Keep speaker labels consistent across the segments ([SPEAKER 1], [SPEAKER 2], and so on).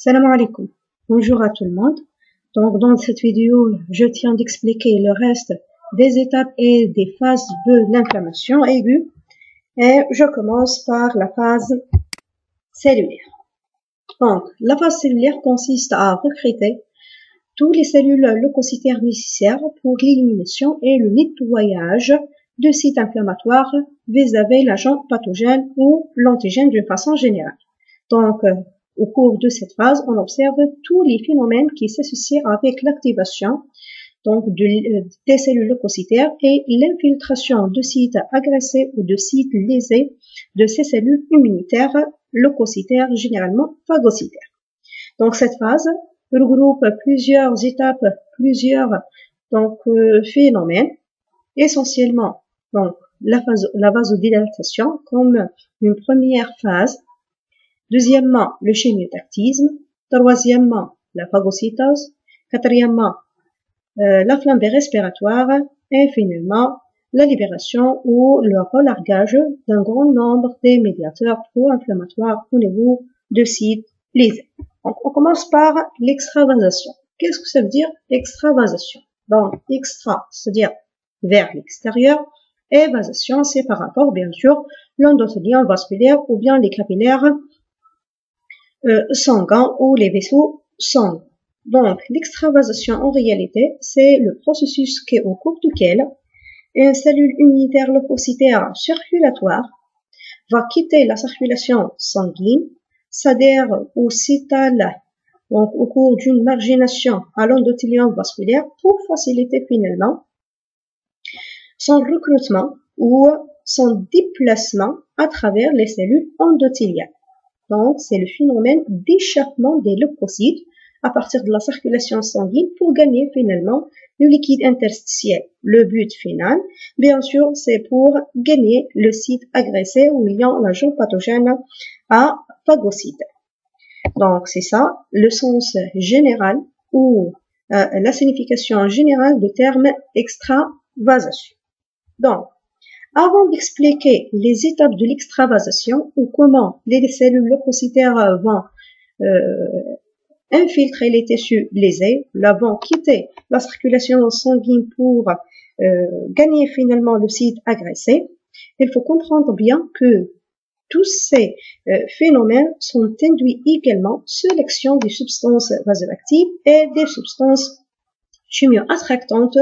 [SPEAKER 1] Salam alaikum. Bonjour à tout le monde. Donc, dans cette vidéo, je tiens d'expliquer le reste des étapes et des phases de l'inflammation aiguë. Et je commence par la phase cellulaire. Donc, la phase cellulaire consiste à recruter toutes les cellules leucocytaires nécessaires pour l'élimination et le nettoyage de sites inflammatoires vis-à-vis l'agent pathogène ou l'antigène d'une façon générale. Donc, au cours de cette phase, on observe tous les phénomènes qui s'associent avec l'activation des cellules leucocytaires et l'infiltration de sites agressés ou de sites lésés de ces cellules immunitaires leucocytaires, généralement phagocytaires. Donc cette phase regroupe plusieurs étapes, plusieurs phénomènes, essentiellement la vasodilatation comme une première phase. Deuxièmement, le chémiotactisme. Troisièmement, la phagocytose. Quatrièmement, la flambée respiratoire. Et finalement, la libération ou le relargage d'un grand nombre des médiateurs pro-inflammatoires au niveau de sites lésés. Donc, on commence par l'extravasation. Qu'est-ce que ça veut dire, extravasation? Donc, extra, c'est-à-dire vers l'extérieur, et vasation, c'est par rapport, bien sûr, l'endothélium vasculaire ou bien les capillaires sanguins ou les vaisseaux sanguins. Donc, l'extravasation, en réalité, c'est le processus au cours duquel une cellule immunitaire leucocytaire circulatoire va quitter la circulation sanguine, s'adhère au cytale, donc au cours d'une margination à l'endothélium vasculaire pour faciliter finalement son recrutement ou son déplacement à travers les cellules endothéliales. Donc, c'est le phénomène d'échappement des leucocytes à partir de la circulation sanguine pour gagner finalement le liquide interstitiel. Le but final, bien sûr, c'est pour gagner le site agressé où il y a l'agent pathogène à phagocyte. Donc, c'est ça le sens général ou la signification générale du terme extravasation. Donc, avant d'expliquer les étapes de l'extravasation ou comment les cellules leucocytaires vont infiltrer les tissus lésés, vont quitter la circulation sanguine pour gagner finalement le site agressé, il faut comprendre bien que tous ces phénomènes sont induits également sur l'action des substances vasoactives et des substances chimio-attractantes.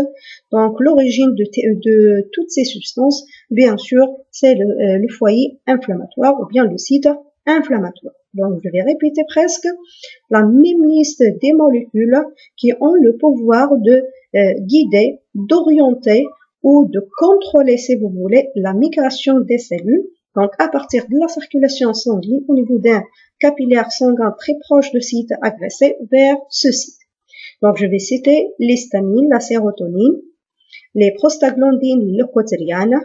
[SPEAKER 1] Donc, l'origine de toutes ces substances, bien sûr, c'est le foyer inflammatoire ou bien le site inflammatoire. Donc, je vais répéter presque la même liste des molécules qui ont le pouvoir de guider, d'orienter ou de contrôler, si vous voulez, la migration des cellules. Donc, à partir de la circulation sanguine au niveau d'un capillaire sanguin très proche du site agressé vers ce site. Donc, je vais citer l'histamine, la sérotonine, les prostaglandines leucotériennes,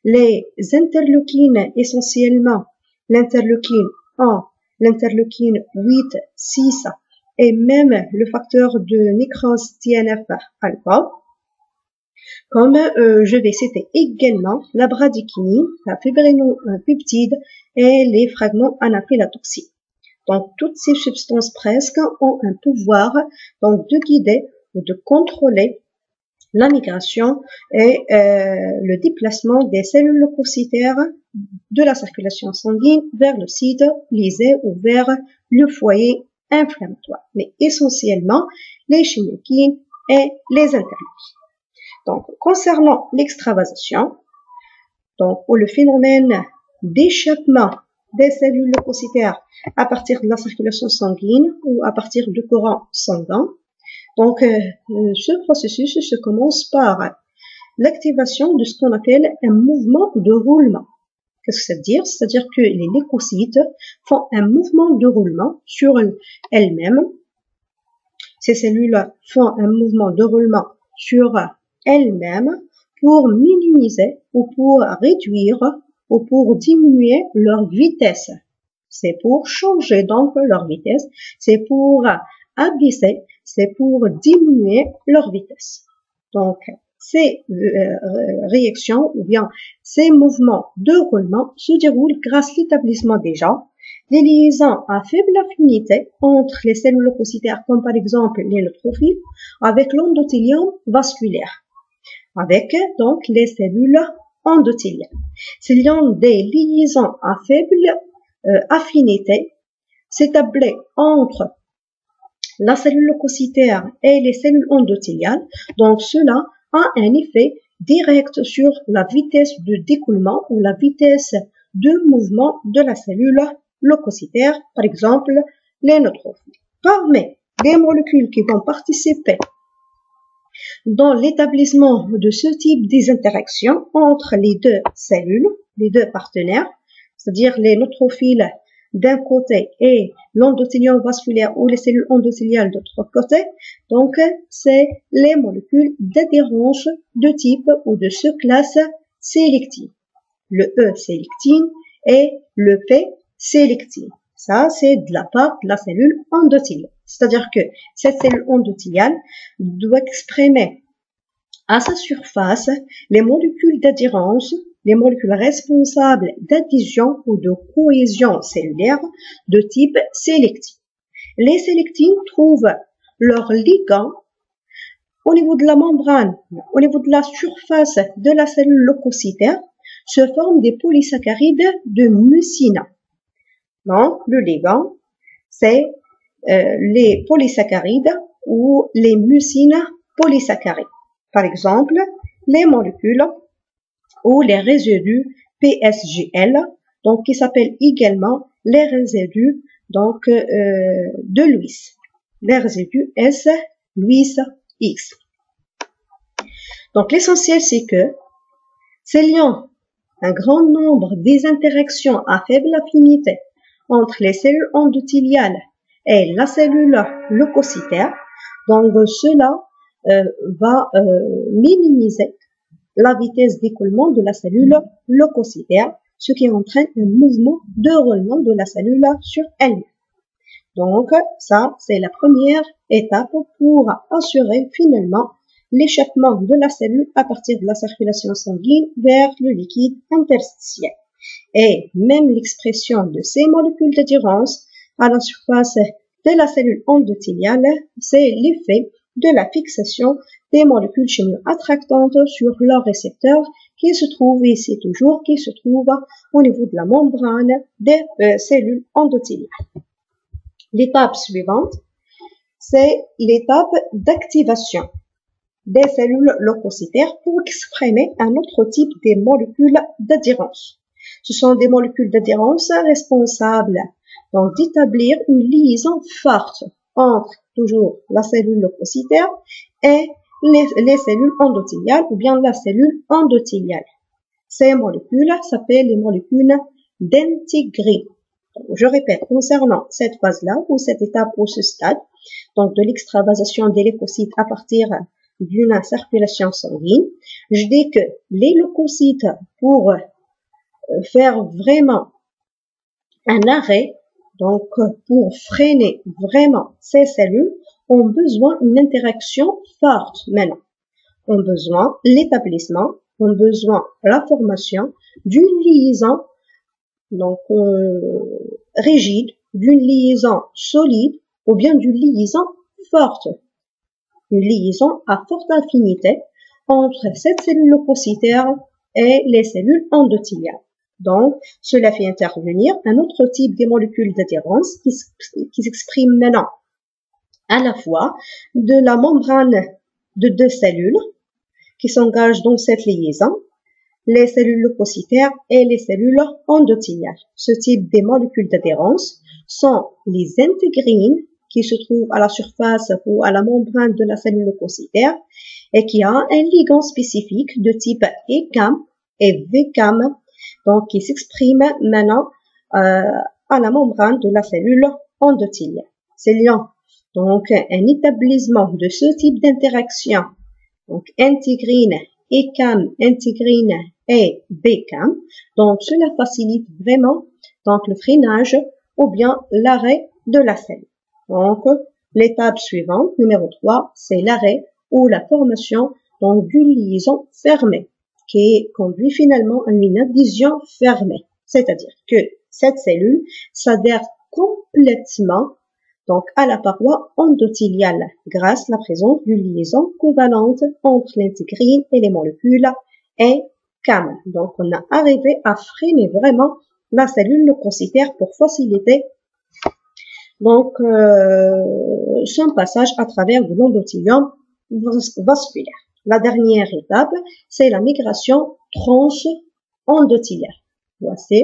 [SPEAKER 1] les interleukines, essentiellement l'interleukine 1, l'interleukine 8, 6 et même le facteur de nécrose TNF-alpha. Comme je vais citer également la bradykinin, la fibrinopeptide et les fragments anaphylatoxiques. Donc, toutes ces substances presque ont un pouvoir donc de guider ou de contrôler la migration et le déplacement des cellules leucocytaires de la circulation sanguine vers le site lésé ou vers le foyer inflammatoire, mais essentiellement les chimokines et les interleukines. Donc, concernant l'extravasation, ou le phénomène d'échappement des cellules leucocytaires à partir de la circulation sanguine ou à partir du courant sanguin. Donc, ce processus se commence par l'activation de ce qu'on appelle un mouvement de roulement. Qu'est-ce que ça veut dire? C'est-à-dire que les leucocytes font un mouvement de roulement sur elles-mêmes. Ces cellules font un mouvement de roulement sur elles-mêmes pour minimiser ou pour réduire ou pour diminuer leur vitesse. C'est pour changer donc leur vitesse, c'est pour abaisser, c'est pour diminuer leur vitesse. Donc, ces réactions ou bien ces mouvements de roulement se déroulent grâce à l'établissement déjà des liaisons à faible affinité entre les cellules leucocytaires, comme par exemple les neutrophiles, avec l'endothélium vasculaire, avec donc les cellules endothéliales. S'il y a des liaisons à faible affinité s'établit entre la cellule leucocytaire et les cellules endothéliales, donc cela a un effet direct sur la vitesse de d'écoulement ou la vitesse de mouvement de la cellule leucocytaire, par exemple les neutrophiles. Parmi les molécules qui vont participer dans l'établissement de ce type d'interactions entre les deux cellules, les deux partenaires, c'est-à-dire les neutrophiles d'un côté et l'endothélium vasculaire ou les cellules endothéliales de l'autre côté, donc c'est les molécules d'adhérence de type ou de ce classe sélectine. Le E-sélectine et le P-sélectine. Ça, c'est de la part de la cellule endothéliale. C'est-à-dire que cette cellule endothéliale doit exprimer à sa surface les molécules d'adhérence, les molécules responsables d'adhésion ou de cohésion cellulaire de type sélectine. Les sélectines trouvent leur ligand au niveau de la membrane, au niveau de la surface de la cellule leucocytaire, se forment des polysaccharides de mucine. Donc, le ligand, c'est les polysaccharides ou les mucines polysaccharides. Par exemple, les molécules ou les résidus PSGL, donc qui s'appellent également les résidus donc de Lewis, les résidus S-Lewis X. Donc l'essentiel c'est que s'il y a un grand nombre des interactions à faible affinité entre les cellules endothéliales et la cellule leucocytaire, donc cela va minimiser la vitesse d'écoulement de la cellule leucocytaire, ce qui entraîne un mouvement de roulement de la cellule sur elle-même. Donc, ça, c'est la première étape pour assurer finalement l'échappement de la cellule à partir de la circulation sanguine vers le liquide interstitiel. Et même l'expression de ces molécules d'adhérence à la surface de la cellule endothéliale, c'est l'effet de la fixation des molécules chimio-attractantes sur leur récepteur qui se trouve ici toujours, qui se trouve au niveau de la membrane des cellules endothéliales. L'étape suivante, c'est l'étape d'activation des cellules leucocytaires pour exprimer un autre type de molécules d'adhérence. Ce sont des molécules d'adhérence responsables donc d'établir une liaison forte entre toujours la cellule leucocytaire et les cellules endothéliales ou bien la cellule endothéliale. Ces molécules s'appellent les molécules d'intégrine. Je répète, concernant cette phase-là ou cette étape ou ce stade, donc de l'extravasation des leucocytes à partir d'une circulation sanguine, je dis que les leucocytes, pour faire vraiment un arrêt, donc pour freiner vraiment ces cellules, ont besoin d'une interaction forte maintenant. Ont besoin l'établissement, ont besoin la formation d'une liaison donc rigide, d'une liaison solide ou bien d'une liaison forte. Une liaison à forte affinité entre cette cellule leucocytaire et les cellules endothéliales. Donc, cela fait intervenir un autre type de molécules d'adhérence qui s'exprime maintenant à la fois de la membrane de deux cellules qui s'engagent dans cette liaison, les cellules leucocytaires et les cellules endothéliales. Ce type de molécules d'adhérence sont les intégrines qui se trouvent à la surface ou à la membrane de la cellule leucocytaire et qui a un ligand spécifique de type ECAM et VCAM, donc qui s'exprime maintenant à la membrane de la cellule endothéliale. C'est liant. Donc un établissement de ce type d'interaction, donc intégrine, ECAM, intégrine et BCAM, donc cela facilite vraiment donc le freinage ou bien l'arrêt de la cellule. Donc l'étape suivante, numéro 3, c'est l'arrêt ou la formation donc d'une liaison fermée qui conduit finalement à une adhésion fermée. C'est-à-dire que cette cellule s'adhère complètement donc à la paroi endothéliale grâce à la présence d'une liaison covalente entre l'intégrine et les molécules CAM. Donc on a arrivé à freiner vraiment la cellule leucocytaire pour faciliter donc son passage à travers de l'endothélium vasculaire. La dernière étape, c'est la migration trans-endothéliale. Voici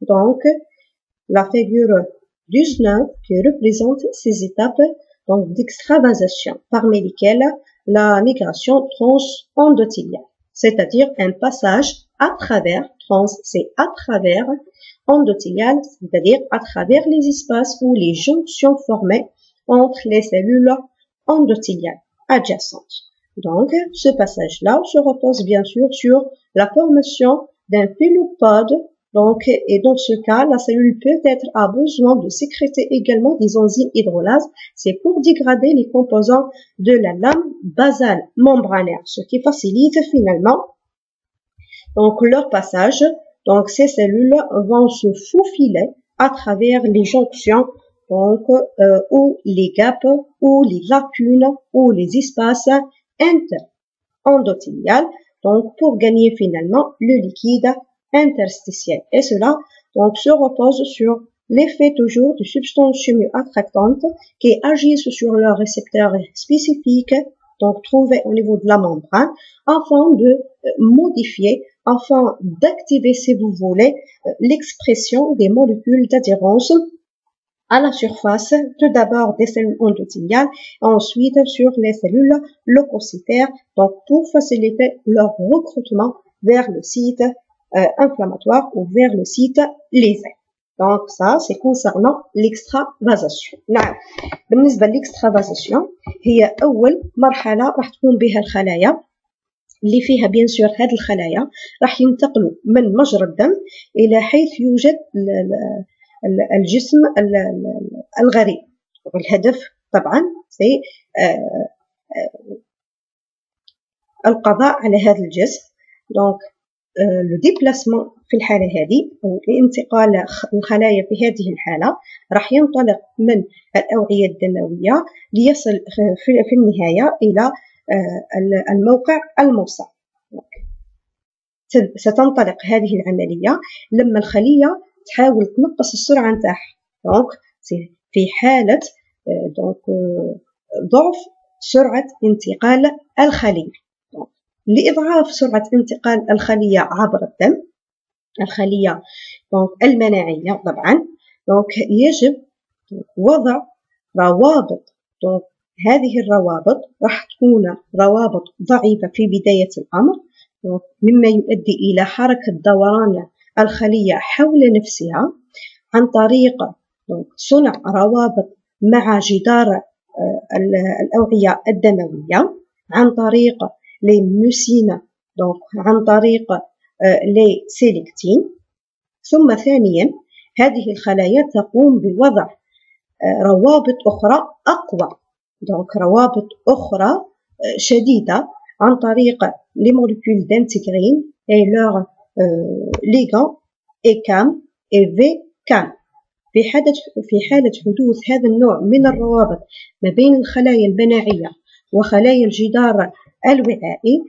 [SPEAKER 1] donc la figure 19 qui représente ces étapes d'extravasation, parmi lesquelles la migration trans-endothéliale, c'est-à-dire un passage à travers, trans c'est à travers, endothélial, c'est-à-dire à travers les espaces ou les jonctions formées entre les cellules endothéliales adjacentes. Donc, ce passage-là se repose bien sûr sur la formation d'un phylopode. Donc, et dans ce cas, la cellule peut-être a besoin de sécréter également des enzymes hydrolases. C'est pour dégrader les composants de la lame basale membranaire, ce qui facilite finalement donc leur passage. Donc, ces cellules vont se faufiler à travers les jonctions, donc ou les gaps, ou les lacunes, ou les espaces inter-endothéliales, donc pour gagner finalement le liquide interstitiel. Et cela donc se repose sur l'effet toujours de substances chimio-attractantes qui agissent sur leurs récepteurs spécifiques, donc trouvés au niveau de la membrane, afin de modifier, afin d'activer, si vous voulez, l'expression des molécules d'adhérence à la surface, tout d'abord des cellules endothéliales, ensuite sur les cellules leucocytaires, donc pour faciliter leur recrutement vers le site inflammatoire ou vers le site lésé. Donc ça, c'est concernant l'extravasation. نعم، بالنسبة للإكسترافازاسيون هي أول مرحلة راح تقوم بها الخلايا اللي فيها بيان سور هاد الخلايا راح ينتقلوا من مجرى الدم إلى حيث يوجد الجسم الغريب. والهدف طبعا سي القضاء على هذا الجسم. دونك لو ديبلاسمون في الحالة هذه أو الانتقال الخلايا في هذه الحالة راح ينطلق من الأوعية الدموية ليصل في النهاية إلى الموقع الموصل. ستنطلق هذه العملية لما الخلية تحاول تنقص السرعة نتاعها. دونك في حالة دونك ضعف سرعة انتقال الخلية. لإضعاف سرعة انتقال الخلية عبر الدم، الخلية دونك المناعية طبعا، دونك يجب وضع روابط. دونك هذه الروابط راح تكون روابط ضعيفة في بداية الأمر، مما يؤدي إلى حركة دوران الخلية حول نفسها عن طريق صنع روابط مع جدار الأوعية الدموية، عن طريق لي موسينا، دونك عن طريق لي سيليكتين. ثم ثانيا هذه الخلايا تقوم بوضع روابط أخرى أقوى، دونك روابط أخرى شديدة عن طريق لي موليكول دانتيغرين et leur ligand ECAM et VCAM. في حالة حدوث هذا النوع من الروابط ما بين الخلايا المناعية وخلايا الجدار الوعائي،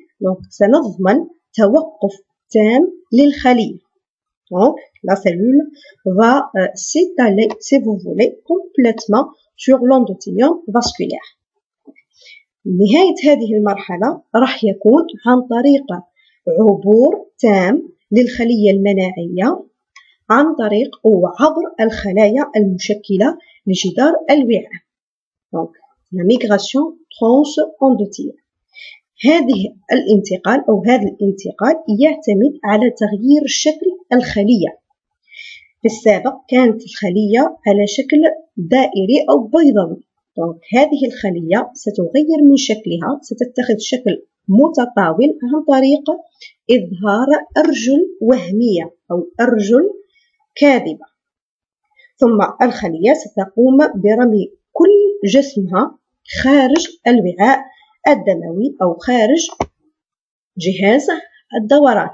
[SPEAKER 1] سنضمن توقف تام للخلية. Donc la cellule va s'étaler, si vous voulez, complètement sur l'endothélium vasculaire. نهاية هذه المرحلة راح يكون عن طريق عبور تام للخلية المناعية عن طريق أو عبر الخلايا المشكلة لجدار الوعاء. Donc la migration trans-endothéliale. هذه الانتقال أو هذا الانتقال يعتمد على تغيير شكل الخلية. في السابق كانت الخلية على شكل دائري أو بيضاوي. Donc هذه الخلية ستغير من شكلها، ستتخذ شكل متطاول عن طريق إظهار أرجل وهمية أو أرجل كاذبة. ثم الخلية ستقوم برمي كل جسمها خارج الوعاء الدموي أو خارج جهاز الدوران،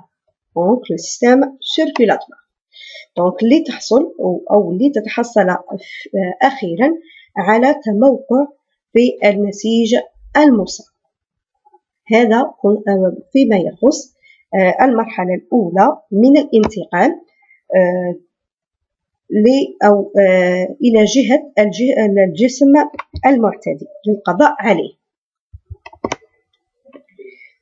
[SPEAKER 1] donc le système circulatoire. دونك اللي تحصل أو اللي تتحصل أخيرا على تموقع في النسيج المصاب. هذا فيما يخص المرحلة الأولى من الانتقال إلى جهة الجسم المعتدي للقضاء عليه.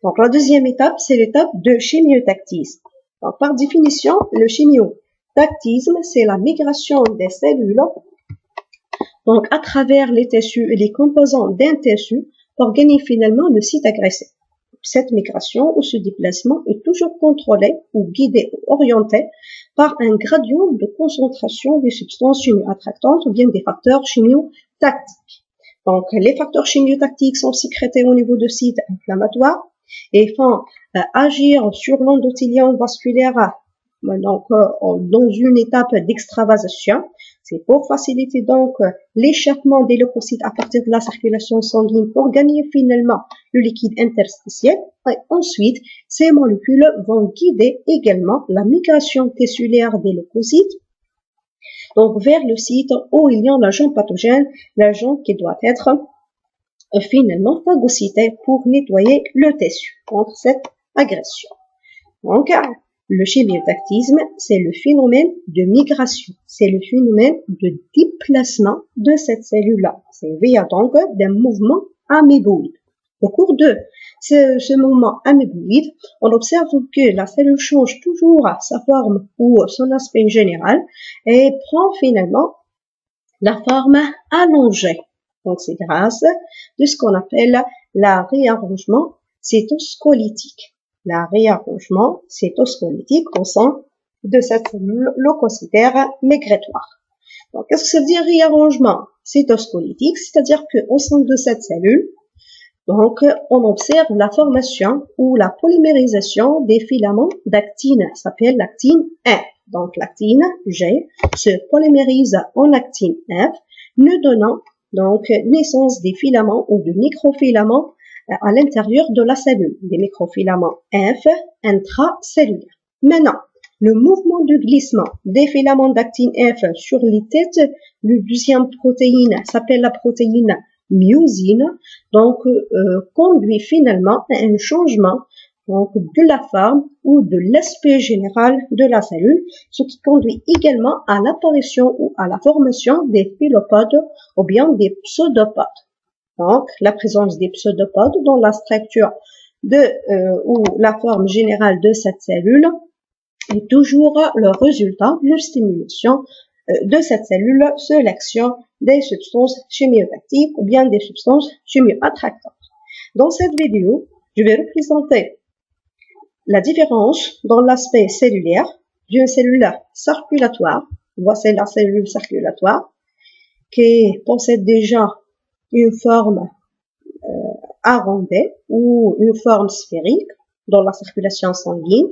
[SPEAKER 1] Donc la deuxième étape, c'est l'étape de chimiotactisme. Donc, par définition, le chimiotactisme, c'est la migration des cellules donc à travers les tissus et les composants d'un tissu pour gagner finalement le site agressé. Cette migration ou ce déplacement est toujours contrôlé ou guidé ou orienté par un gradient de concentration des substances chimio-attractantes ou bien des facteurs chimiotactiques. Donc, les facteurs chimiotactiques sont sécrétés au niveau de sites inflammatoires et font agir sur l'endothélium vasculaire donc dans une étape d'extravasation. C'est pour faciliter donc l'échappement des leucocytes à partir de la circulation sanguine pour gagner finalement le liquide interstitiel. Et ensuite, ces molécules vont guider également la migration tissulaire des leucocytes donc vers le site où il y a l'agent pathogène, l'agent qui doit être finalement phagocyté pour nettoyer le tissu contre cette agression. Donc, le chimiotactisme, c'est le phénomène de migration, c'est le phénomène de déplacement de cette cellule-là. C'est via donc d'un mouvement améboïde. Au cours de ce mouvement améboïde, on observe que la cellule change toujours sa forme ou son aspect général et prend finalement la forme allongée. Donc, c'est grâce de ce qu'on appelle la réarrangement cytosquelettique. La réarrangement cytosquelettique au sein de cette cellule leucocytaire migratoire. Donc, qu'est-ce que ça veut dire réarrangement cytosquelettique? C'est-à-dire qu'au sein de cette cellule, donc, on observe la formation ou la polymérisation des filaments d'actine. Ça s'appelle l'actine F. Donc, l'actine G se polymérise en actine F, nous donnant donc naissance des filaments ou de microfilaments à l'intérieur de la cellule, des microfilaments F intracellulaires. Maintenant, le mouvement de glissement des filaments d'actine F sur les têtes de deuxième protéine s'appelle la protéine myosine, donc conduit finalement à un changement donc de la forme ou de l'aspect général de la cellule, ce qui conduit également à l'apparition ou à la formation des phylopodes ou bien des pseudopodes. Donc, la présence des pseudopodes dans la structure ou la forme générale de cette cellule est toujours le résultat de la stimulation de cette cellule sur l'action des substances chimiotactives ou bien des substances chimioattractantes. Dans cette vidéo, je vais représenter la différence dans l'aspect cellulaire d'une cellule circulatoire. Voici la cellule circulatoire qui possède déjà une forme arrondée ou une forme sphérique dans la circulation sanguine.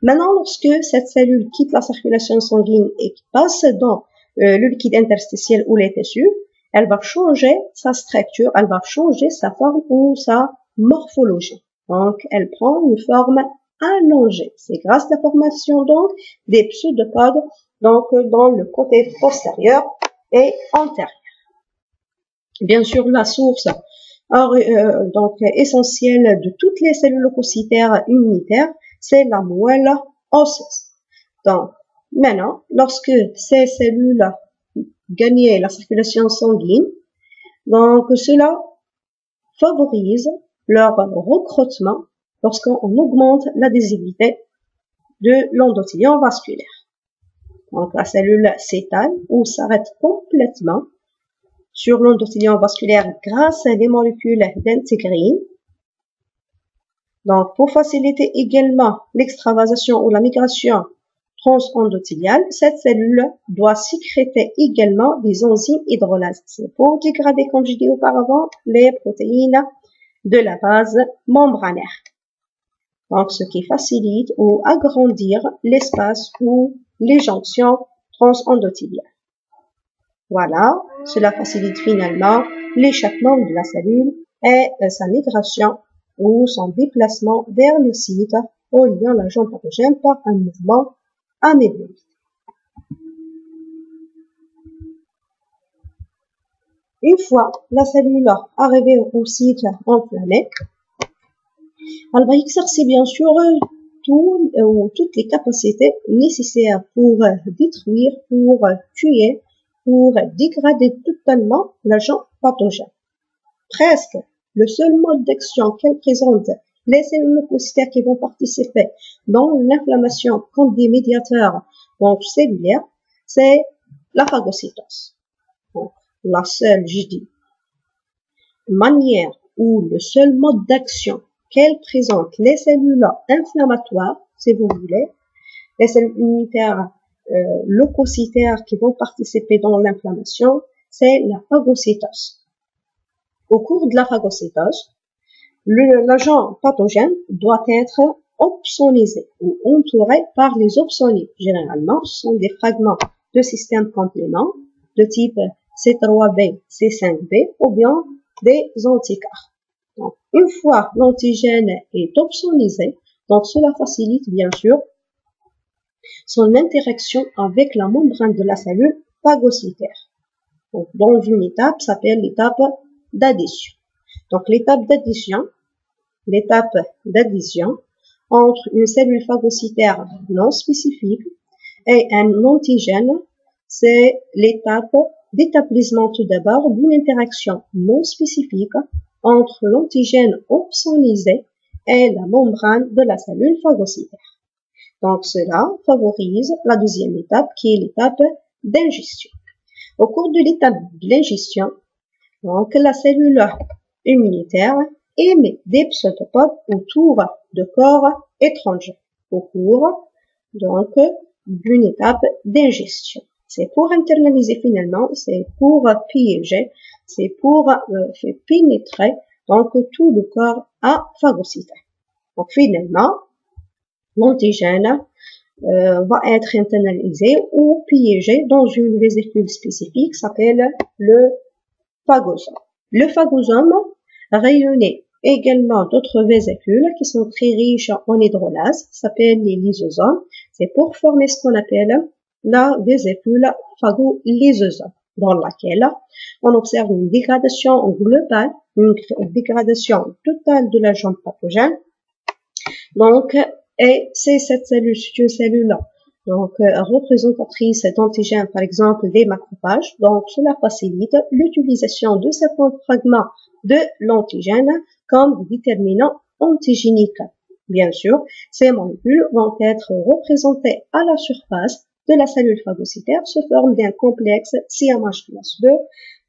[SPEAKER 1] Maintenant, lorsque cette cellule quitte la circulation sanguine et passe dans le liquide interstitiel ou les tissus, elle va changer sa structure, elle va changer sa forme ou sa morphologie. Donc, elle prend une forme allongée. C'est grâce à la formation donc des pseudopodes donc dans le côté postérieur et antérieur. Bien sûr, la source donc essentielle de toutes les cellules leucocytaires immunitaires, c'est la moelle osseuse. Donc, maintenant, lorsque ces cellules gagnent la circulation sanguine, donc cela favorise leur recrutement lorsqu'on augmente l'adhésivité de l'endothélium vasculaire. Donc, la cellule s'étale ou s'arrête complètement sur l'endothélium vasculaire grâce à des molécules d'intégrine. Donc, pour faciliter également l'extravasation ou la migration transendothéliale, cette cellule doit sécréter également des enzymes hydrolases. C'est pour dégrader, comme j'ai dit auparavant, les protéines de la base membranaire. Donc, ce qui facilite ou agrandir l'espace ou les jonctions transendothéliales. Voilà, cela facilite finalement l'échappement de la cellule et sa migration ou son déplacement vers le site où il y a l'agent pathogène par un mouvement améboïde. Une fois la cellule arrivée au site enflammé, elle va exercer bien sûr toutes les capacités nécessaires pour détruire, pour tuer, pour dégrader totalement l'agent pathogène. Presque le seul mode d'action qu'elle présente les cellules leucocytaires qui vont participer dans l'inflammation comme des médiateurs donc cellulaires, c'est la phagocytose. Donc, la seule, je dis, manière ou le seul mode d'action qu'elle présente les cellules inflammatoires, si vous voulez, les cellules immunitaires leucocytaires qui vont participer dans l'inflammation, c'est la phagocytose. Au cours de la phagocytose, l'agent pathogène doit être opsonisé ou entouré par les opsonies. Généralement, ce sont des fragments de systèmes compléments de type C3b, C5b ou bien des anticorps. Donc, une fois l'antigène est opsonisé, donc cela facilite bien sûr son interaction avec la membrane de la cellule phagocytaire. Donc, dans une étape, s'appelle l'étape d'adhésion. Donc, l'étape d'adhésion entre une cellule phagocytaire non spécifique et un antigène, c'est l'étape d'établissement tout d'abord d'une interaction non spécifique entre l'antigène opsonisé et la membrane de la cellule phagocytaire. Donc, cela favorise la deuxième étape qui est l'étape d'ingestion. Au cours de l'étape de l'ingestion, donc, la cellule immunitaire émet des pseudopodes autour de corps étrangers au cours donc d'une étape d'ingestion. C'est pour internaliser finalement, c'est pour piéger, c'est pour faire pénétrer donc tout le corps phagocytaire. Donc finalement, l'antigène va être internalisé ou piégé dans une vésicule spécifique, s'appelle le phagosome. Le phagosome rayonné également d'autres vésicules qui sont très riches en hydrolase, s'appellent les lysosomes. C'est pour former ce qu'on appelle la vésicule phagolysosome, dans laquelle on observe une dégradation globale, une dégradation totale de l'agent pathogène. Donc, et c'est cette cellule, c'est une cellule donc représentatrice d'antigènes, par exemple des macrophages. Donc, cela facilite l'utilisation de certains fragments de l'antigène comme déterminants antigéniques. Bien sûr, ces molécules vont être représentées à la surface de la cellule phagocytaire sous forme d'un complexe CMH classe 2,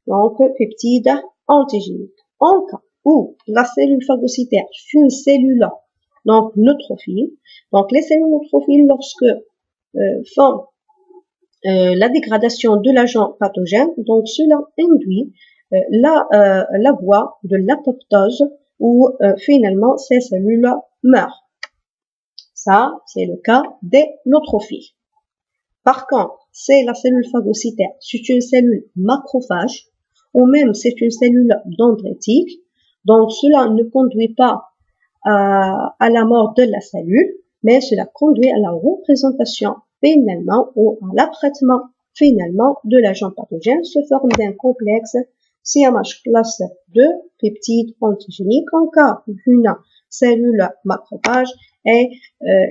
[SPEAKER 1] donc peptide antigénique. En cas où la cellule phagocytaire est une cellule donc neutrophile, donc les cellules neutrophiles lorsque font la dégradation de l'agent pathogène, donc cela induit la voie de l'apoptose où finalement ces cellules meurent. Ça, c'est le cas des neutrophiles. Par contre, c'est la cellule phagocytaire, c'est une cellule macrophage ou même c'est une cellule dendritique, donc cela ne conduit pas à la mort de la cellule, mais cela conduit à la représentation finalement ou à l'apparaîtement finalement de l'agent pathogène sous forme d'un complexe CMH classe 2 peptide antigénique en cas d'une cellule macrophage et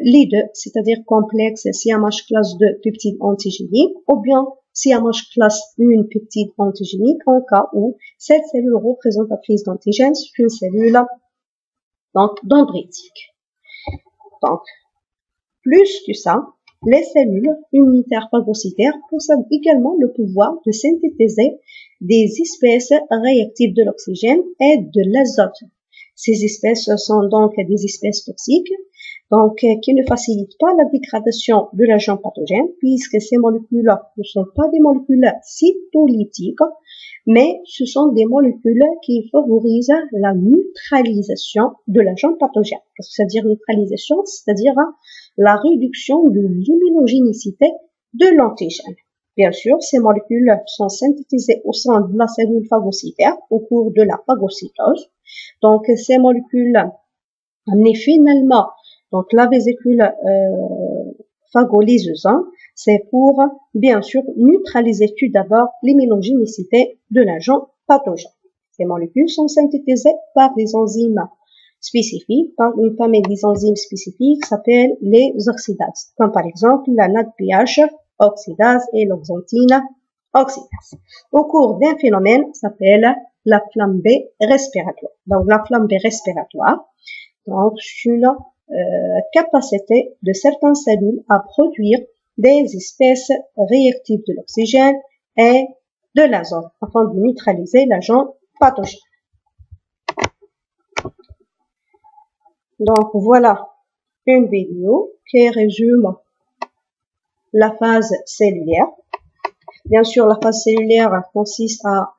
[SPEAKER 1] les deux, c'est-à-dire complexe CMH classe 2 peptide antigénique ou bien CMH classe 1 peptide antigénique en cas où cette cellule représentatrice d'antigène c'est une cellule donc dendritique. Donc, plus que ça, les cellules immunitaires phagocytaires possèdent également le pouvoir de synthétiser des espèces réactives de l'oxygène et de l'azote. Ces espèces sont donc des espèces toxiques, donc qui ne facilitent pas la dégradation de l'agent pathogène, puisque ces molécules ne sont pas des molécules cytolytiques, mais ce sont des molécules qui favorisent la neutralisation de l'agent pathogène. Qu'est-ce que ça veut dire neutralisation? C'est-à-dire la réduction de l'immunogénicité de l'antigène. Bien sûr, ces molécules sont synthétisées au sein de la cellule phagocytaire au cours de la phagocytose. Donc, ces molécules amenées finalement, donc la vésicule phagolysosome, c'est pour, bien sûr, neutraliser tout d'abord l'immunogénicité de l'agent pathogènes. Ces molécules sont synthétisées par des enzymes spécifiques, par une famille des enzymes spécifiques qui s'appelle les oxydases, comme par exemple la NADPH oxydase et l'oxantine oxydase. Au cours d'un phénomène qui s'appelle la flambée respiratoire. Donc la flambée respiratoire, donc une capacité de certaines cellules à produire des espèces réactives de l'oxygène et de l'azote afin de neutraliser l'agent pathogène. Donc voilà une vidéo qui résume la phase cellulaire. Bien sûr, la phase cellulaire consiste à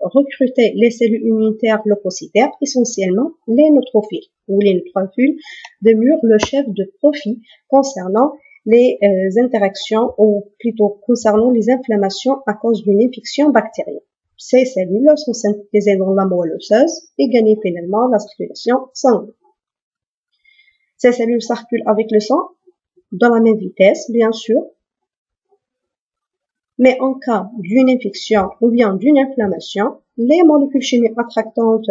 [SPEAKER 1] recruter les cellules immunitaires leucocytaires, essentiellement les neutrophiles, ou les neutrophiles demeurent le chef de profil concernant les interactions, ou plutôt concernant les inflammations à cause d'une infection bactérienne. Ces cellules sont synthétisées dans la moelle osseuse et gagnent finalement la circulation sanguine. Ces cellules circulent avec le sang dans la même vitesse, bien sûr, mais en cas d'une infection ou bien d'une inflammation, les molécules chimiques attractantes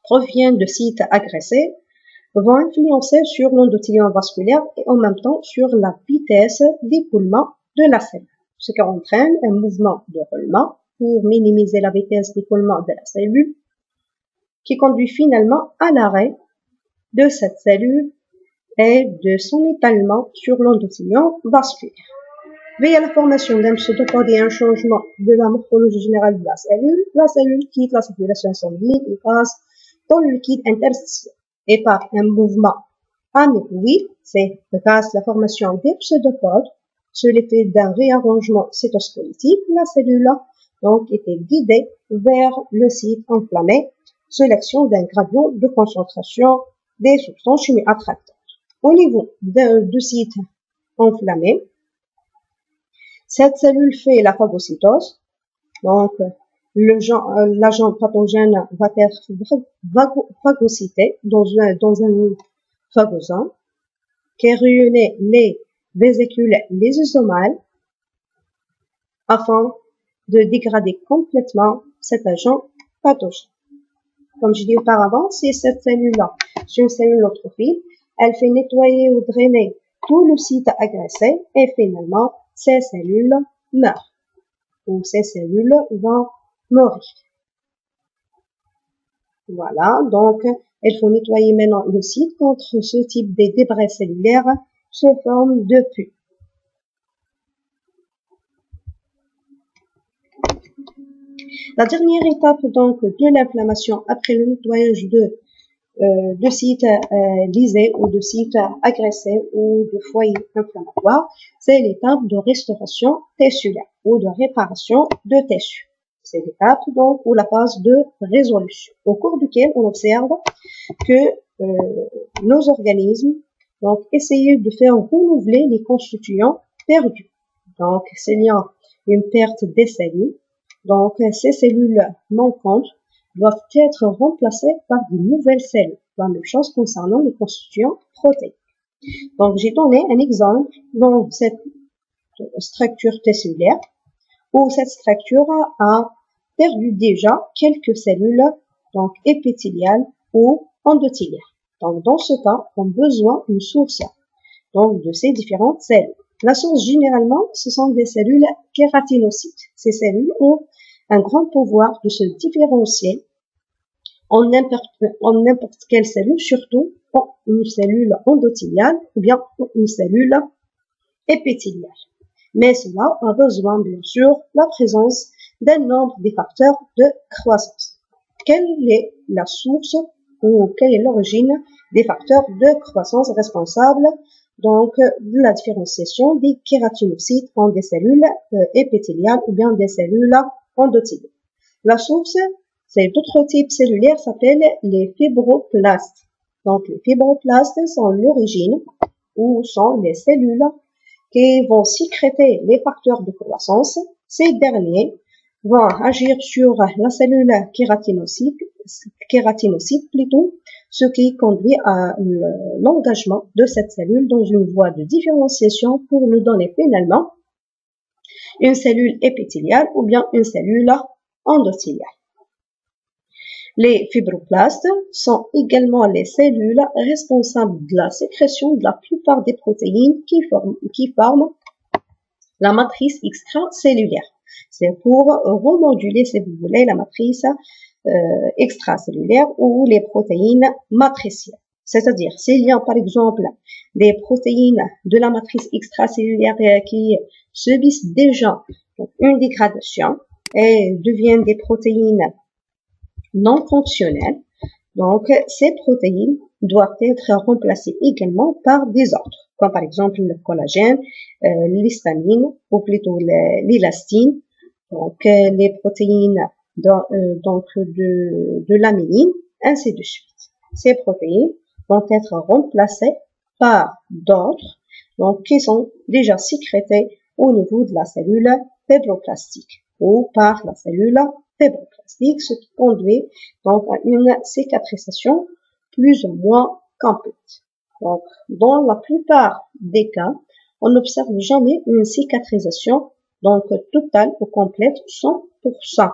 [SPEAKER 1] proviennent de sites agressés, vont influencer sur l'endothélium vasculaire et en même temps sur la vitesse d'écoulement de la cellule, ce qui entraîne un mouvement de roulement pour minimiser la vitesse d'écoulement de la cellule, qui conduit finalement à l'arrêt de cette cellule et de son étalement sur l'endothélium vasculaire. Via la formation d'un pseudopode et un changement de la morphologie générale de la cellule quitte la circulation sanguine et passe dans le liquide interstitiel. Et par un mouvement anéchoïque, c'est grâce à la formation des pseudopodes, sur l'effet d'un réarrangement cytosquelettique, la cellule donc était guidée vers le site enflammé sous l'action d'un gradient de concentration des substances chimiques attractantes. Au niveau du site enflammé, cette cellule fait la phagocytose, donc l'agent pathogène va être phagocyté dans un phagosome qui réunit les vésicules lysosomales afin de dégrader complètement cet agent pathogène. Comme je dis auparavant, si cette cellule-là, c'est une cellule neutrophile, elle fait nettoyer ou drainer tout le site agressé et finalement, ces cellules meurent ou ces cellules vont mourir. Voilà, donc il faut nettoyer maintenant le site contre ce type de débris cellulaires sous forme de pus. La dernière étape donc de l'inflammation après le nettoyage de sites lésés ou de sites agressés ou de foyers inflammatoires, c'est l'étape de restauration tissulaire ou de réparation de tissus. C'est l'étape donc ou la phase de résolution, au cours duquel on observe que nos organismes donc essayent de faire renouveler les constituants perdus. Donc s'il y a une perte des cellules, donc ces cellules manquantes doivent être remplacées par de nouvelles cellules. La même chose concernant les constituants protéiques. Donc j'ai donné un exemple dans cette structure tissulaire où cette structure a perdu déjà quelques cellules donc épithéliales ou endothéliales. Donc dans ce cas, on a besoin d'une source donc de ces différentes cellules. La source généralement, ce sont des cellules kératinocytes. Ces cellules ont un grand pouvoir de se différencier en n'importe quelle cellule, surtout en une cellule endothéliale ou bien une cellule épithéliale. Mais cela a besoin, bien sûr, de la présence d'un nombre de facteurs de croissance. Quelle est la source ou quelle est l'origine des facteurs de croissance responsables donc de la différenciation des kératinocytes en des cellules épithéliales ou bien des cellules endothéliales? La source, c'est d'autres types cellulaires, s'appellent les fibroblastes. Donc les fibroblastes sont l'origine ou sont les cellules qui vont sécréter les facteurs de croissance. Ces derniers vont agir sur la cellule kératinocyte plutôt, ce qui conduit à l'engagement de cette cellule dans une voie de différenciation pour nous donner finalement une cellule épithéliale ou bien une cellule endothéliale. Les fibroblastes sont également les cellules responsables de la sécrétion de la plupart des protéines qui forment la matrice extracellulaire. C'est pour remoduler, si vous voulez, la matrice extracellulaire ou les protéines matricielles. C'est-à-dire, s'il y a par exemple des protéines de la matrice extracellulaire qui subissent déjà une dégradation et deviennent des protéines non fonctionnelles, donc ces protéines doivent être remplacées également par des autres, comme par exemple le collagène, l'histamine ou plutôt l'élastine, donc les protéines de l'améline, ainsi de suite. Ces protéines vont être remplacées par d'autres, donc qui sont déjà sécrétées au niveau de la cellule fibroblastique ou par la cellule fibroblastique, ce qui conduit donc à une cicatrisation plus ou moins complète. Donc, dans la plupart des cas, on n'observe jamais une cicatrisation donc totale ou complète 100%.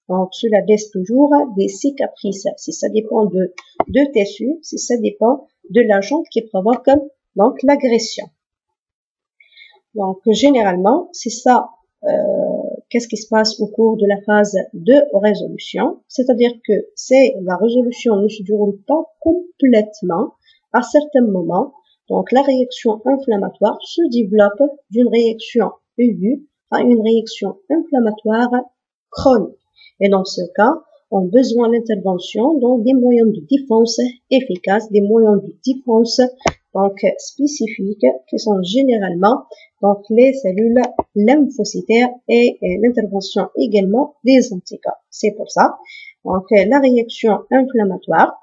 [SPEAKER 1] Donc, cela laisse toujours des cicatrices. Si ça dépend de tissus, si ça dépend de l'agent qui provoque donc l'agression. Donc, généralement, c'est ça. Qu'est-ce qui se passe au cours de la phase de résolution? C'est-à-dire que la résolution ne se déroule pas complètement à certains moments. Donc, la réaction inflammatoire se développe d'une réaction aiguë à une réaction inflammatoire chronique. Et dans ce cas, on a besoin d'intervention dans des moyens de défense efficaces, des moyens de défense donc spécifiques qui sont généralement donc les cellules lymphocytaires et l'intervention également des anticorps. C'est pour ça donc la réaction inflammatoire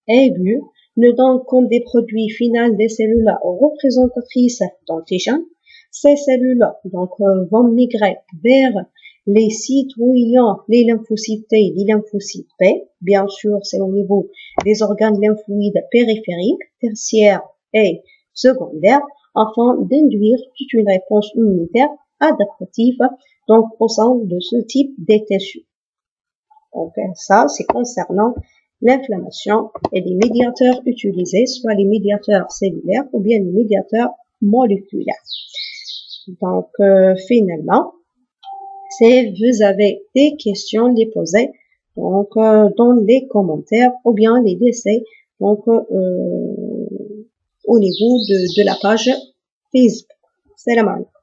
[SPEAKER 1] aiguë ne donne comme des produits finaux des cellules représentatrices d'antigènes. Ces cellules donc vont migrer vers les sites où il y a les lymphocytes T et les lymphocytes B. Bien sûr, c'est au niveau des organes lymphoïdes périphériques, tertiaires et secondaires, afin d'induire toute une réponse immunitaire adaptative donc au sein de ce type de tissus. Donc ça, c'est concernant l'inflammation et les médiateurs utilisés, soit les médiateurs cellulaires ou bien les médiateurs moléculaires. Donc finalement, si vous avez des questions, les posez donc dans les commentaires ou bien les laisser donc au niveau de la page Facebook. Salam alaikum.